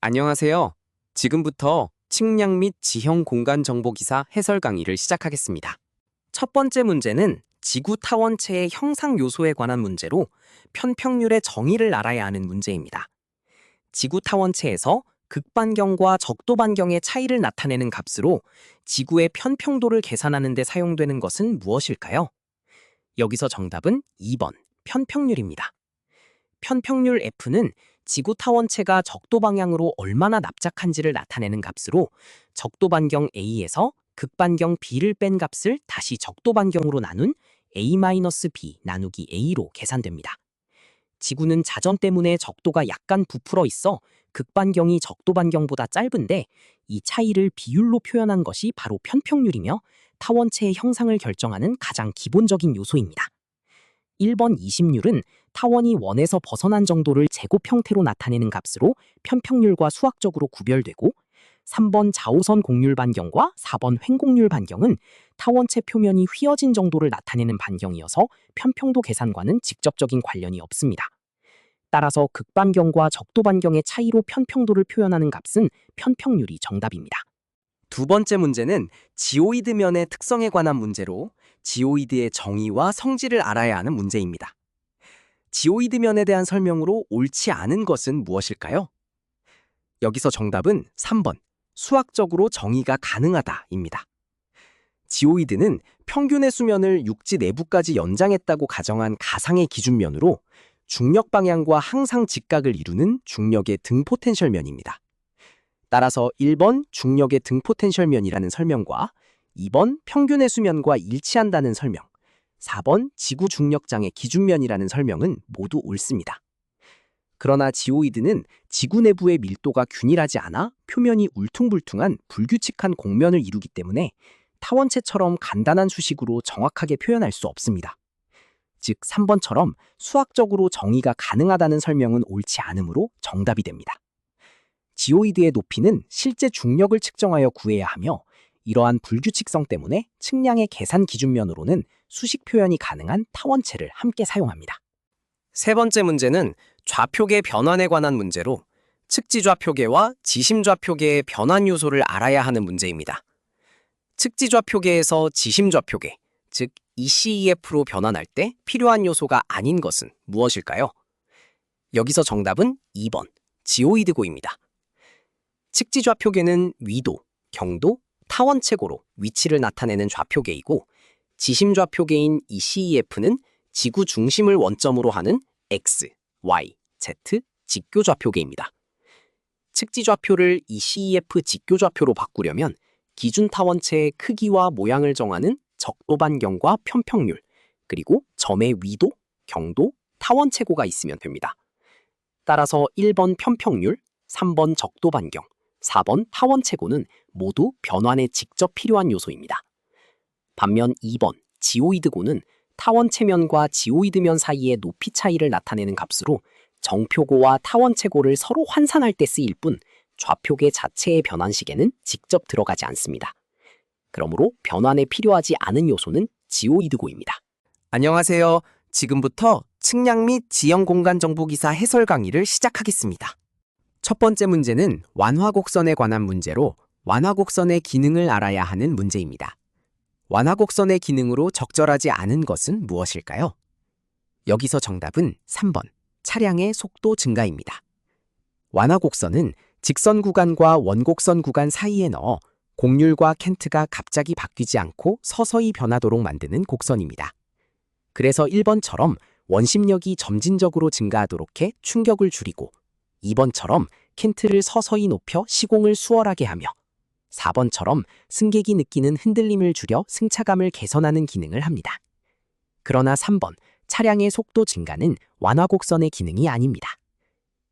안녕하세요. 지금부터 측량 및 지형 공간 정보 기사 해설 강의를 시작하겠습니다. 첫 번째 문제는 지구 타원체의 형상 요소에 관한 문제로 편평률의 정의를 알아야 하는 문제입니다. 지구 타원체에서 극반경과 적도반경의 차이를 나타내는 값으로 지구의 편평도를 계산하는 데 사용되는 것은 무엇일까요? 여기서 정답은 2번 편평률입니다. 편평률 F는 지구 타원체가 적도 방향으로 얼마나 납작한지를 나타내는 값으로 적도 반경 A에서 극반경 B를 뺀 값을 다시 적도 반경으로 나눈 A-B 나누기 A로 계산됩니다. 지구는 자전 때문에 적도가 약간 부풀어 있어 극반경이 적도 반경보다 짧은데 이 차이를 비율로 표현한 것이 바로 편평률이며 타원체의 형상을 결정하는 가장 기본적인 요소입니다. 1번 20률은 타원이 원에서 벗어난 정도를 제곱 형태로 나타내는 값으로 편평률과 수학적으로 구별되고 3번 자오선 곡률 반경과 4번 횡곡률 반경은 타원체 표면이 휘어진 정도를 나타내는 반경이어서 편평도 계산과는 직접적인 관련이 없습니다. 따라서 극반경과 적도 반경의 차이로 편평도를 표현하는 값은 편평률이 정답입니다. 두 번째 문제는 지오이드 면의 특성에 관한 문제로 지오이드의 정의와 성질을 알아야 하는 문제입니다. 지오이드 면에 대한 설명으로 옳지 않은 것은 무엇일까요? 여기서 정답은 3번, 수학적으로 정의가 가능하다입니다. 지오이드는 평균의 수면을 육지 내부까지 연장했다고 가정한 가상의 기준면으로 중력 방향과 항상 직각을 이루는 중력의 등 포텐셜면입니다. 따라서 1번 중력의 등 포텐셜면이라는 설명과 2번 평균의 수면과 일치한다는 설명, 4번 지구 중력장의 기준면이라는 설명은 모두 옳습니다. 그러나 지오이드는 지구 내부의 밀도가 균일하지 않아 표면이 울퉁불퉁한 불규칙한 곡면을 이루기 때문에 타원체처럼 간단한 수식으로 정확하게 표현할 수 없습니다. 즉 3번처럼 수학적으로 정의가 가능하다는 설명은 옳지 않으므로 정답이 됩니다. 지오이드의 높이는 실제 중력을 측정하여 구해야 하며 이러한 불규칙성 때문에 측량의 계산 기준면으로는 수식 표현이 가능한 타원체를 함께 사용합니다. 세 번째 문제는 좌표계 변환에 관한 문제로 측지좌표계와 지심좌표계의 변환 요소를 알아야 하는 문제입니다. 측지좌표계에서 지심좌표계, 즉 ECEF로 변환할 때 필요한 요소가 아닌 것은 무엇일까요? 여기서 정답은 2번, 지오이드고입니다. 측지좌표계는 위도, 경도, 타원체고로 위치를 나타내는 좌표계이고 지심좌표계인 ECEF는 지구 중심을 원점으로 하는 X, Y, Z 직교좌표계입니다. 측지좌표를 ECEF 직교좌표로 바꾸려면 기준 타원체의 크기와 모양을 정하는 적도반경과 편평률, 그리고 점의 위도, 경도, 타원체고가 있으면 됩니다. 따라서 1번 편평률, 3번 적도반경, 4번 타원체고는 모두 변환에 직접 필요한 요소입니다. 반면 2번 지오이드고는 타원체면과 지오이드면 사이의 높이 차이를 나타내는 값으로 정표고와 타원체고를 서로 환산할 때 쓰일 뿐 좌표계 자체의 변환식에는 직접 들어가지 않습니다. 그러므로 변환에 필요하지 않은 요소는 지오이드고입니다. 안녕하세요. 지금부터 측량 및 지형 공간 정보 기사 해설 강의를 시작하겠습니다. 첫 번째 문제는 완화곡선에 관한 문제로 완화곡선의 기능을 알아야 하는 문제입니다. 완화곡선의 기능으로 적절하지 않은 것은 무엇일까요? 여기서 정답은 3번, 차량의 속도 증가입니다. 완화곡선은 직선 구간과 원곡선 구간 사이에 넣어 곡률과 켄트가 갑자기 바뀌지 않고 서서히 변하도록 만드는 곡선입니다. 그래서 1번처럼 원심력이 점진적으로 증가하도록 해 충격을 줄이고 2번처럼 켄트를 서서히 높여 시공을 수월하게 하며 4번처럼 승객이 느끼는 흔들림을 줄여 승차감을 개선하는 기능을 합니다. 그러나 3번, 차량의 속도 증가는 완화곡선의 기능이 아닙니다.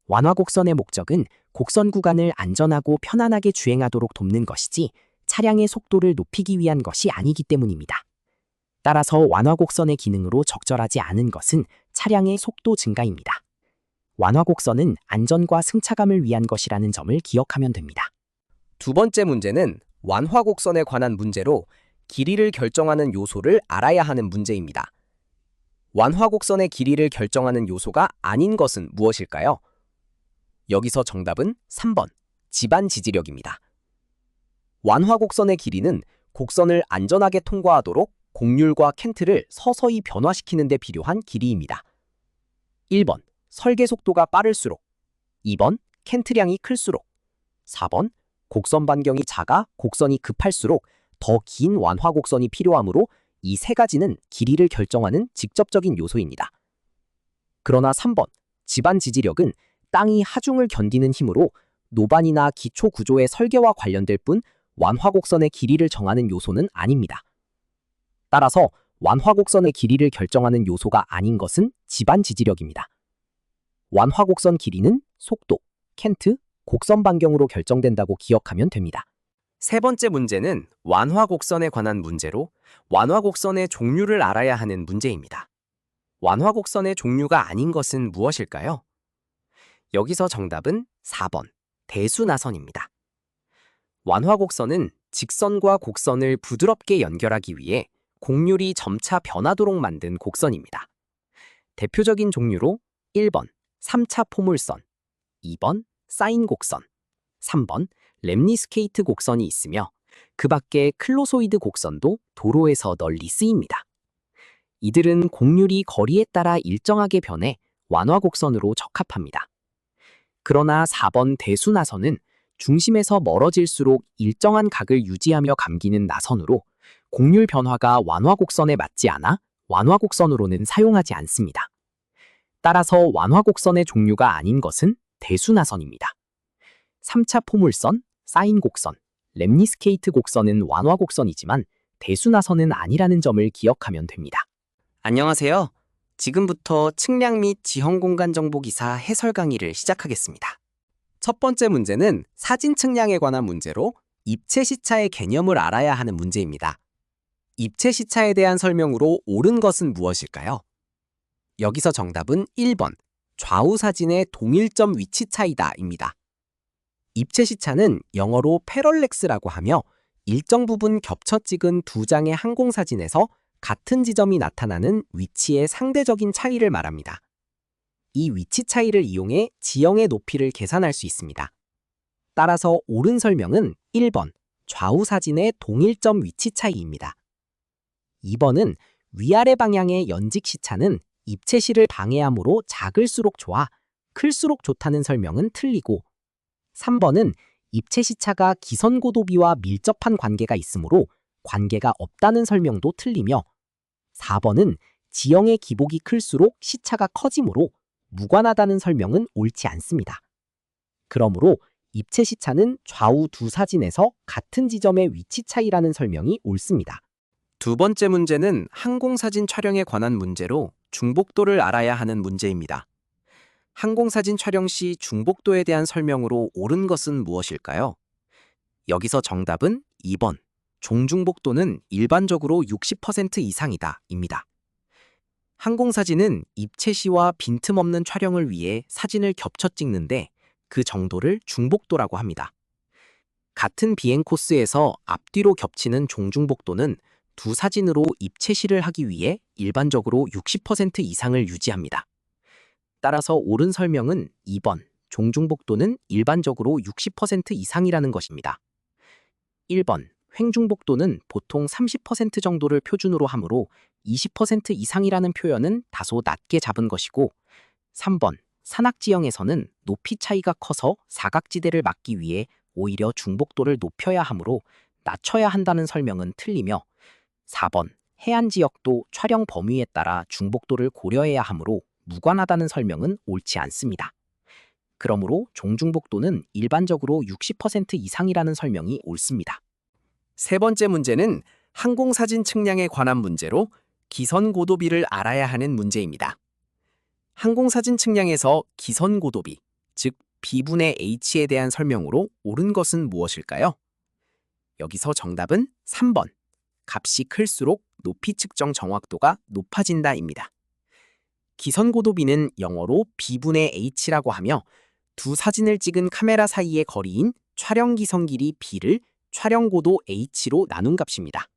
완화곡선의 목적은 곡선 구간을 안전하고 편안하게 주행하도록 돕는 것이지 차량의 속도를 높이기 위한 것이 아니기 때문입니다. 따라서 완화곡선의 기능으로 적절하지 않은 것은 차량의 속도 증가입니다. 완화곡선은 안전과 승차감을 위한 것이라는 점을 기억하면 됩니다. 두 번째 문제는 완화곡선에 관한 문제로 길이를 결정하는 요소를 알아야 하는 문제입니다. 완화곡선의 길이를 결정하는 요소가 아닌 것은 무엇일까요? 여기서 정답은 3번, 집안 지지력입니다. 완화 곡선의 길이는 곡선을 안전하게 통과하도록 곡률과 캔트를 서서히 변화시키는 데 필요한 길이입니다. 1번, 설계 속도가 빠를수록, 2번, 캔트량이 클수록, 4번, 곡선 반경이 작아 곡선이 급할수록 더 긴 완화 곡선이 필요하므로 이 세 가지는 길이를 결정하는 직접적인 요소입니다. 그러나 3번, 집안 지지력은 땅이 하중을 견디는 힘으로 노반이나 기초 구조의 설계와 관련될 뿐 완화 곡선의 길이를 정하는 요소는 아닙니다. 따라서 완화 곡선의 길이를 결정하는 요소가 아닌 것은 집안 지지력입니다. 완화 곡선 길이는 속도, 캔트, 곡선 반경으로 결정된다고 기억하면 됩니다. 세 번째 문제는 완화 곡선에 관한 문제로 완화 곡선의 종류를 알아야 하는 문제입니다. 완화 곡선의 종류가 아닌 것은 무엇일까요? 여기서 정답은 4번, 대수나선입니다. 완화 곡선은 직선과 곡선을 부드럽게 연결하기 위해 곡률이 점차 변하도록 만든 곡선입니다. 대표적인 종류로 1번, 3차 포물선, 2번, 사인 곡선, 3번, lemniscate 곡선이 있으며 그 밖에 클로소이드 곡선도 도로에서 널리 쓰입니다. 이들은 곡률이 거리에 따라 일정하게 변해 완화 곡선으로 적합합니다. 그러나 4번 대수나선은 중심에서 멀어질수록 일정한 각을 유지하며 감기는 나선으로 곡률 변화가 완화 곡선에 맞지 않아 완화 곡선으로는 사용하지 않습니다. 따라서 완화 곡선의 종류가 아닌 것은 대수나선입니다. 3차 포물선, 사인 곡선, lemniscate 곡선은 완화 곡선이지만 대수나선은 아니라는 점을 기억하면 됩니다. 안녕하세요. 지금부터 측량 및 지형 공간 정보 기사 해설 강의를 시작하겠습니다. 첫 번째 문제는 사진 측량에 관한 문제로 입체 시차의 개념을 알아야 하는 문제입니다. 입체 시차에 대한 설명으로 옳은 것은 무엇일까요? 여기서 정답은 1번, 좌우 사진의 동일점 위치 차이다입니다. 입체 시차는 영어로 패럴렉스라고 하며 일정 부분 겹쳐 찍은 두 장의 항공사진에서 같은 지점이 나타나는 위치의 상대적인 차이를 말합니다. 이 위치 차이를 이용해 지형의 높이를 계산할 수 있습니다. 따라서 옳은 설명은 1번, 좌우 사진의 동일점 위치 차이입니다. 2번은 위아래 방향의 연직 시차는 입체시를 방해하므로 작을수록 좋아, 클수록 좋다는 설명은 틀리고 3번은 입체 시차가 기선 고도비와 밀접한 관계가 있으므로 관계가 없다는 설명도 틀리며 4번은 지형의 기복이 클수록 시차가 커지므로 무관하다는 설명은 옳지 않습니다. 그러므로 입체 시차는 좌우 두 사진에서 같은 지점의 위치 차이라는 설명이 옳습니다. 두 번째 문제는 항공사진 촬영에 관한 문제로 중복도를 알아야 하는 문제입니다. 항공사진 촬영 시 중복도에 대한 설명으로 옳은 것은 무엇일까요? 여기서 정답은 2번, 종중복도는 일반적으로 60% 이상이다 입니다. 항공사진은 입체시와 빈틈없는 촬영을 위해 사진을 겹쳐 찍는데 그 정도를 중복도라고 합니다. 같은 비행 코스에서 앞뒤로 겹치는 종중복도는 두 사진으로 입체시를 하기 위해 일반적으로 60% 이상을 유지합니다. 따라서 옳은 설명은 2번, 종중복도는 일반적으로 60% 이상이라는 것입니다. 1번, 횡중복도는 보통 30% 정도를 표준으로 하므로 20% 이상이라는 표현은 다소 낮게 잡은 것이고 3번, 산악지형에서는 높이 차이가 커서 사각지대를 막기 위해 오히려 중복도를 높여야 하므로 낮춰야 한다는 설명은 틀리며 4번, 해안지역도 촬영 범위에 따라 중복도를 고려해야 하므로 무관하다는 설명은 옳지 않습니다. 그러므로 종중복도는 일반적으로 60% 이상이라는 설명이 옳습니다. 세 번째 문제는 항공사진 측량에 관한 문제로 기선고도비를 알아야 하는 문제입니다. 항공사진 측량에서 기선고도비, 즉 B분의 H에 대한 설명으로 옳은 것은 무엇일까요? 여기서 정답은 3번, 값이 클수록 높이 측정 정확도가 높아진다입니다. 기선고도비는 영어로 B분의 H라고 하며 두 사진을 찍은 카메라 사이의 거리인 촬영 기선 길이 B를 촬영 고도 H로 나눈 값입니다.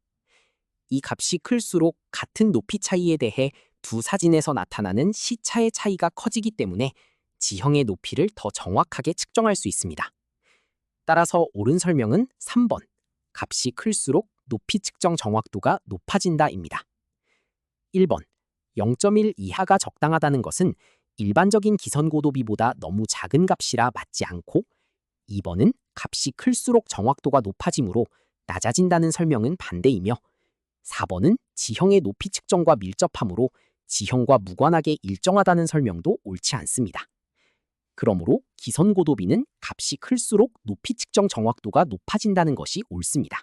이 값이 클수록 같은 높이 차이에 대해 두 사진에서 나타나는 시차의 차이가 커지기 때문에 지형의 높이를 더 정확하게 측정할 수 있습니다. 따라서 옳은 설명은 3번. 값이 클수록 높이 측정 정확도가 높아진다입니다. 1번. 0.1 이하가 적당하다는 것은 일반적인 기선고도비보다 너무 작은 값이라 맞지 않고, 2번은 값이 클수록 정확도가 높아지므로 낮아진다는 설명은 반대이며, 4번은 지형의 높이 측정과 밀접함으로 지형과 무관하게 일정하다는 설명도 옳지 않습니다. 그러므로 기선고도비는 값이 클수록 높이 측정 정확도가 높아진다는 것이 옳습니다.